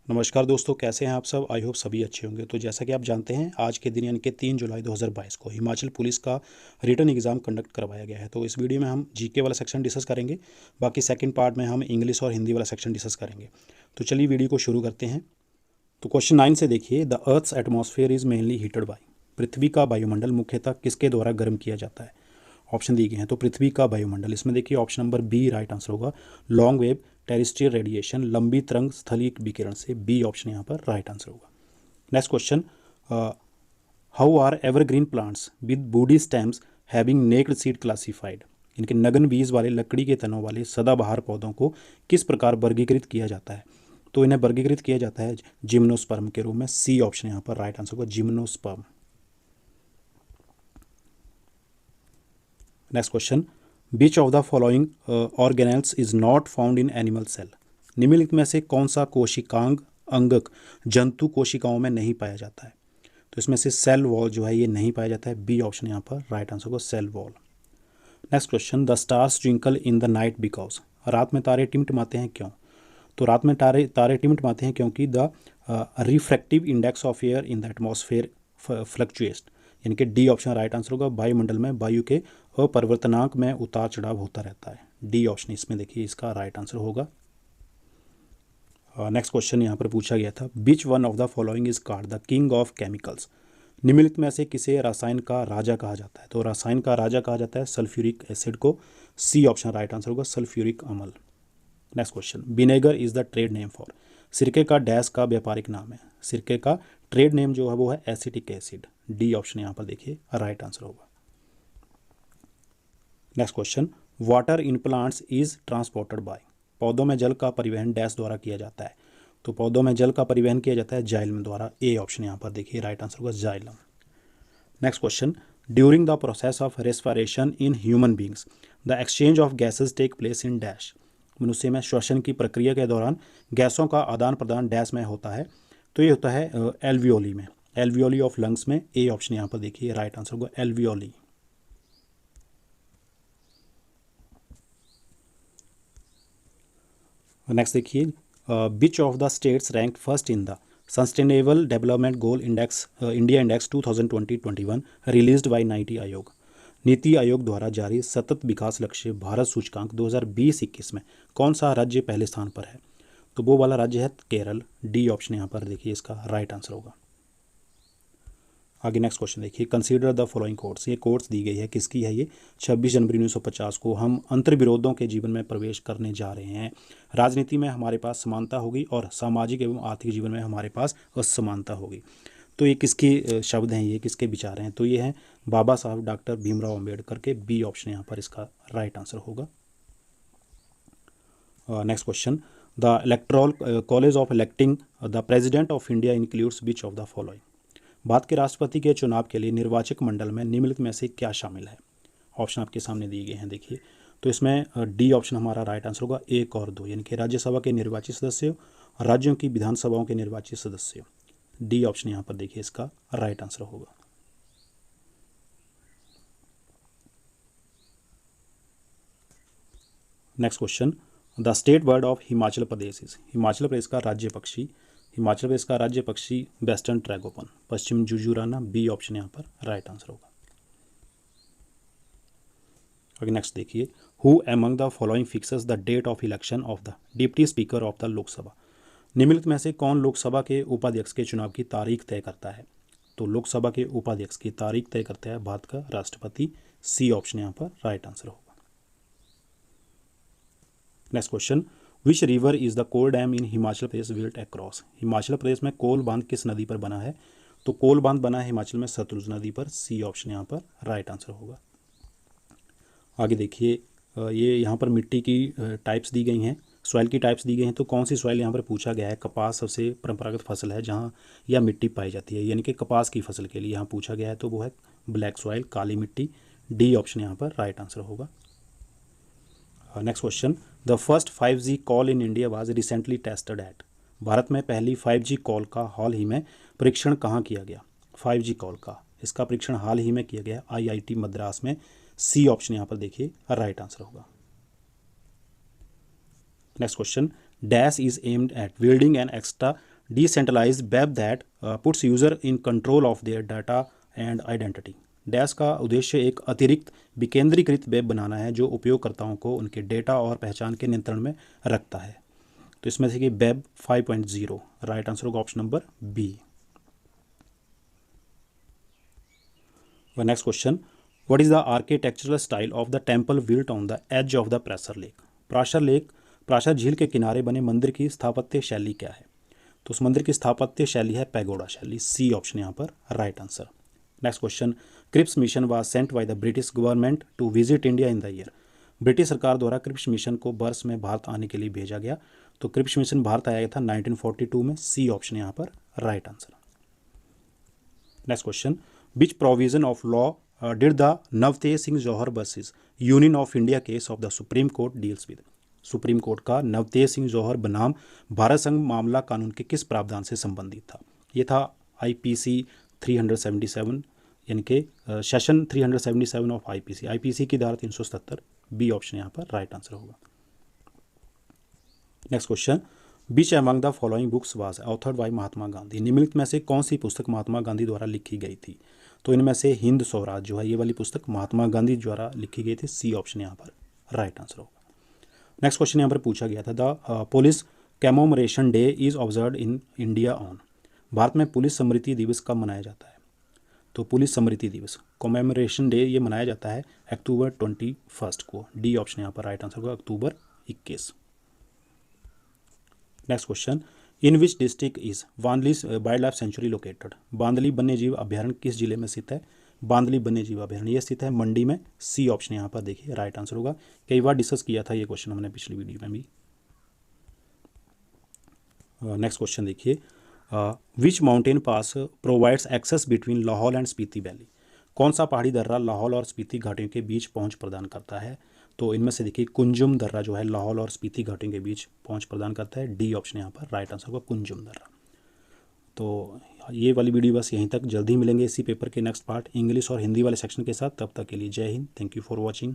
नमस्कार दोस्तों, कैसे हैं आप सब। आई होप सभी अच्छे होंगे। तो जैसा कि आप जानते हैं, आज के दिन यानी कि 3 जुलाई 2022 को हिमाचल पुलिस का रिटन एग्ज़ाम कंडक्ट करवाया गया है। तो इस वीडियो में हम जीके वाला सेक्शन डिस्कस करेंगे, बाकी सेकंड पार्ट में हम इंग्लिश और हिंदी वाला सेक्शन डिस्कस करेंगे। तो चलिए वीडियो को शुरू करते हैं। तो क्वेश्चन 9 से देखिए, the earth's atmosphere is mainly heated by. पृथ्वी का वायुमंडल मुख्यतः किसके द्वारा गर्म किया जाता है। ऑप्शन दिए गए हैं। तो पृथ्वी का वायुमंडल, इसमें देखिए option number B right answer होगा। लॉन्ग वेव टेरेस्ट्रियल रेडिएशन, लंबी तरंग स्थलीय विकिरण से। बी ऑप्शन यहाँ पर राइट आंसर होगा। Next question, how are evergreen plants with woody stems having naked seed classified. इनके नग्न बीज वाले लकड़ी के तनों वाले सदाबहार पौधों को किस प्रकार वर्गीकृत किया जाता है। तो इन्हें वर्गीकृत किया जाता है जिम्नोस्पर्म के रूप में। सी ऑप्शन यहाँ पर राइट आंसर होगा, gymnosperm. Next question, which of the following organelles is not found in animal cell. निम्नलिखित में से कौन सा कोशिकांग अंगक जंतु कोशिकाओं में नहीं पाया जाता है। तो इसमें से सेल वॉल जो है ये नहीं पाया जाता है। बी ऑप्शन यहाँ पर राइट आंसर होगा, cell wall. Next question, the stars twinkle in the night because. रात में तारे टिमटिमाते हैं क्यों। तो रात में तारे टिमटिमाते हैं क्योंकि the refractive index of air in the atmosphere fluctuates. यानी कि डी ऑप्शन राइट आंसर होगा, वायुमंडल में वायु के अपरिवर्तनांक में उतार चढ़ाव होता रहता है। डी ऑप्शन इसमें देखिए इसका राइट आंसर होगा। नेक्स्ट क्वेश्चन यहाँ पर पूछा गया था, which one of the following is called the king of chemicals. निम्नलिखित में से किसे रसायन का राजा कहा जाता है। तो रसायन का राजा कहा जाता है सल्फ्यूरिक एसिड को। सी ऑप्शन राइट आंसर होगा, सल्फ्यूरिक अम्ल। Next question, vinegar is the trade name for. सिरके का डैश का व्यापारिक नाम है। सिरके का ट्रेड नेम जो है वो है एसिटिक एसिड। डी ऑप्शन यहाँ पर देखिए राइट आंसर होगा। Next question, water in plants is transported by. पौधों में जल का परिवहन डैश द्वारा किया जाता है। तो पौधों में जल का परिवहन किया जाता है जाइलम द्वारा। ए ऑप्शन यहाँ पर देखिए राइट आंसर होगा, xylem. Next question, during the process of respiration in human beings the exchange of gases take place in dash. मनुष्य में श्वसन की प्रक्रिया के दौरान गैसों का आदान प्रदान डैश में होता है। तो ये होता है एल्वियोली में, एल्वियोली ऑफ लंग्स में। ए ऑप्शन यहाँ पर देखिए राइट आंसर होगा, एल्वियोली। नेक्स्ट देखिए, which of the states rank first in the sustainable development goal index India index 2020-21 released by NITI Aayog. NITI Aayog द्वारा जारी सतत विकास लक्ष्य भारत सूचकांक 2020-21 में कौन सा राज्य पहले स्थान पर है। तो वो वाला राज्य है केरल। डी ऑप्शन यहाँ पर देखिए इसका राइट आंसर होगा। आगे नेक्स्ट क्वेश्चन देखिए, कंसीडर द फॉलोइंग कोट्स। ये कोट्स दी गई है, किसकी है ये। 26 जनवरी 1950 को, हम अंतर्विरोधों के जीवन में प्रवेश करने जा रहे हैं। राजनीति में हमारे पास समानता होगी और सामाजिक एवं आर्थिक जीवन में हमारे पास असमानता होगी। तो ये किसके शब्द हैं, ये किसके विचार हैं। तो ये हैं बाबा साहब डॉक्टर भीमराव अम्बेडकर के। बी ऑप्शन यहाँ पर इसका राइट आंसर होगा। Next question, the electoral college of electing the president of India includes which of the following. Bharat के राष्ट्रपति के चुनाव के लिए निर्वाचक मंडल में निम्नलिखित में से क्या शामिल है। ऑप्शन आपके सामने दिए गए हैं देखिए। तो इसमें डी ऑप्शन हमारा राइट आंसर होगा, 1 और 2, यानी कि राज्यसभा के निर्वाचित सदस्य, राज्यों की विधानसभाओं के निर्वाचित सदस्य। डी ऑप्शन यहाँ पर देखिए इसका राइट आंसर होगा। Next question, the state bird of Himachal Pradesh is. Himachal Pradesh का राज्य पक्षी, हिमाचल प्रदेश का राज्य पक्षी वेस्टर्न ट्रैगोपन, पश्चिम जुजुराना। बी ऑप्शन यहाँ पर राइट आंसर होगा। अगर नेक्स्ट देखिए, who among the following fixes the date of election of the deputy speaker of the Lok Sabha. निम्नलिखित में से कौन लोकसभा के उपाध्यक्ष के चुनाव की तारीख तय करता है। तो लोकसभा के उपाध्यक्ष की तारीख तय करता है भारत का राष्ट्रपति। सी ऑप्शन यहाँ पर राइट आंसर होगा। Next question, which river is the Kol dam in Himachal Pradesh built across. Himachal Pradesh में कोल बांध किस नदी पर बना है। तो कोल बांध बना है हिमाचल में सतलुज नदी पर। सी ऑप्शन यहाँ पर राइट आंसर होगा। आगे देखिए, ये यहाँ पर मिट्टी की टाइप्स दी गई हैं, सॉइल की टाइप्स दी गई हैं। तो कौन सी सॉइल यहाँ पर पूछा गया है। कपास सबसे परंपरागत फसल है जहाँ यह मिट्टी पाई जाती है, यानी कि कपास की फसल के लिए यहाँ पूछा गया है। तो वो है ब्लैक सॉइल, काली मिट्टी। डी ऑप्शन यहाँ पर राइट आंसर होगा। Next question, the first 5G call in India was recently tested eight. Bharat में पहली 5G कॉल का हाल ही में परीक्षण कहाँ किया गया। 5G कॉल का इसका परीक्षण हाल ही में किया गया IIT मद्रास में। सी ऑप्शन यहाँ पर देखिए राइट आंसर होगा। Next question, dash is aimed at building an extra decentralized web that puts user in control of their data and identity. Dash का उद्देश्य एक अतिरिक्त विकेंद्रीकृत वेब बनाना है जो उपयोगकर्ताओं को उनके डेटा और पहचान के नियंत्रण में रखता है। तो इसमें से कि वेब 5.0 राइट आंसर होगा option number B. Next question, what is the architectural style of the temple built on the edge of the Prashar lake. Prashar झील के किनारे बने मंदिर की स्थापत्य शैली क्या है। तो उस मंदिर की स्थापत्य शैली है पैगोडा शैली, सी ऑप्शन यहाँ पर right answer. Next question, Cripps mission was sent by the British government to visit India in the year. British सरकार द्वारा क्रिप्स मिशन को वर्ष में भारत आने के लिए भेजा गया। तो क्रिप्स मिशन भारत आया था 1942 में, सी ऑप्शन यहाँ पर right answer. Next question, which provision of law did the Navtej Singh Johar versus union of India case of the supreme court deals with. Supreme court का नवतेज सिंह जौहर बनाम भारत संघ मामला कानून के किस प्रावधान से संबंधित था। ये था IPC 377 यानी कि सेशन 377 ऑफ IPC की धारा 377, बी ऑप्शन यहाँ पर राइट आंसर होगा। Next question, which among the following books was authored by Mahatma Gandhi. निम्नलिखित में से कौन सी पुस्तक महात्मा गांधी द्वारा लिखी गई थी। तो इनमें से हिंद स्वराज जो है ये वाली पुस्तक महात्मा गांधी द्वारा लिखी गई थी, सी ऑप्शन यहाँ पर राइट आंसर होगा। नेक्स्ट क्वेश्चन यहाँ पर पूछा गया था, the police commemoration day is observed in India on. Bharat में पुलिस स्मृति दिवस कब मनाया जाता है। तो पुलिस स्मृति दिवस कमेमोरेशन डे ये मनाया जाता है अक्टूबर 21 को, डी ऑप्शन यहाँ पर राइट आंसर होगा अक्टूबर 21। Next question, in which district is Bandli wildlife sanctuary located. Bandli वन्यजीव अभ्यारण्य किस जिले में स्थित है। बांदली वन्यजीव अभ्यारण्य ये स्थित है मंडी में, सी ऑप्शन यहाँ पर देखिए राइट आंसर होगा। कई बार डिस्कस किया था ये क्वेश्चन हमने पिछली वीडियो में भी। नेक्स्ट क्वेश्चन देखिए, which mountain pass provides access between Lahaul and Spiti valley. कौन सा पहाड़ी दर्रा लाहौल और स्पीति घाटियों के बीच पहुंच प्रदान करता है। तो इनमें से देखिए कुंजुम दर्रा जो है लाहौल और स्पीति घाटियों के बीच पहुंच प्रदान करता है, डी ऑप्शन यहाँ पर राइट आंसर होगा कुंजुम दर्रा। तो ये वाली वीडियो बस यहीं तक, जल्दी मिलेंगे इसी पेपर के नेक्स्ट पार्ट इंग्लिश और हिंदी वाले सेक्शन के साथ। तब तक के लिए जय Hind, thank you for watching.